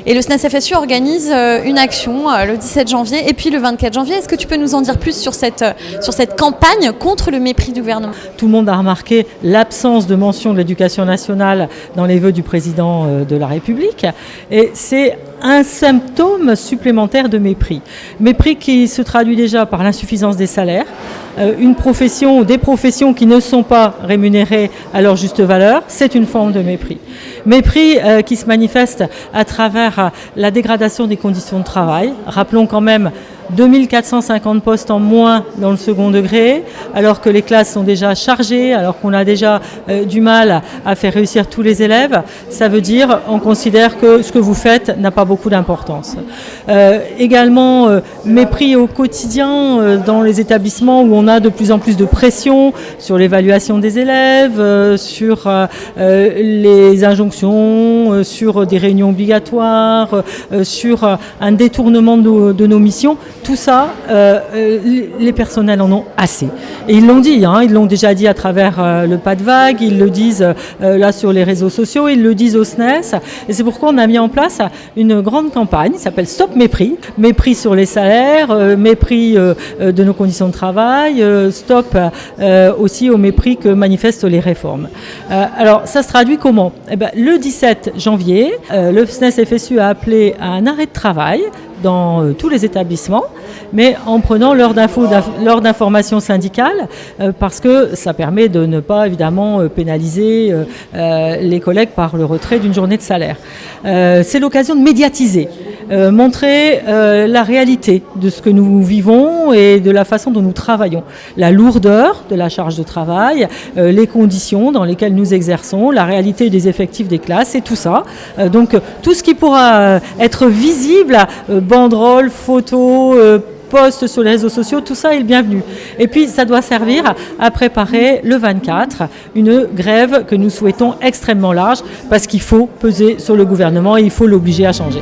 Et le SNES FSU organise une action le 17 janvier et puis le 24 janvier. Est-ce que tu peux nous en dire plus sur cette campagne contre le mépris du gouvernement ? Tout le monde a remarqué l'absence de mention de l'éducation nationale dans les vœux du président de la République. Et c'est un symptôme supplémentaire de mépris. Mépris qui se traduit déjà par l'insuffisance des salaires, une profession ou des professions qui ne sont pas rémunérées à leur juste valeur, c'est une forme de mépris. Mépris qui se manifeste à travers la dégradation des conditions de travail. Rappelons quand même 2450 postes en moins dans le second degré, alors que les classes sont déjà chargées, alors qu'on a déjà du mal à faire réussir tous les élèves. Ça veut dire on considère que ce que vous faites n'a pas beaucoup d'importance. Également, mépris au quotidien dans les établissements où on a de plus en plus de pression sur l'évaluation des élèves, sur les injonctions, sur des réunions obligatoires, sur un détournement de nos missions. Tout ça, les personnels en ont assez. Et ils l'ont dit, ils l'ont déjà dit à travers le pas de vague, ils le disent là sur les réseaux sociaux, ils le disent au SNES. Et c'est pourquoi on a mis en place une grande campagne qui s'appelle Stop Mépris. Mépris sur les salaires, mépris de nos conditions de travail, stop aussi au mépris que manifestent les réformes. Alors ça se traduit comment ? Le 17 janvier, le SNES FSU a appelé à un arrêt de travail dans tous les établissements, mais en prenant l'heure d'information syndicale, parce que ça permet de ne pas évidemment pénaliser les collègues par le retrait d'une journée de salaire. C'est l'occasion de médiatiser, montrer la réalité de ce que nous vivons et de la façon dont nous travaillons. La lourdeur de la charge de travail, les conditions dans lesquelles nous exerçons, la réalité des effectifs des classes et tout ça. Donc tout ce qui pourra être visible, banderoles, photos, posts sur les réseaux sociaux, tout ça est le bienvenu. Et puis ça doit servir à préparer le 24, une grève que nous souhaitons extrêmement large parce qu'il faut peser sur le gouvernement et il faut l'obliger à changer.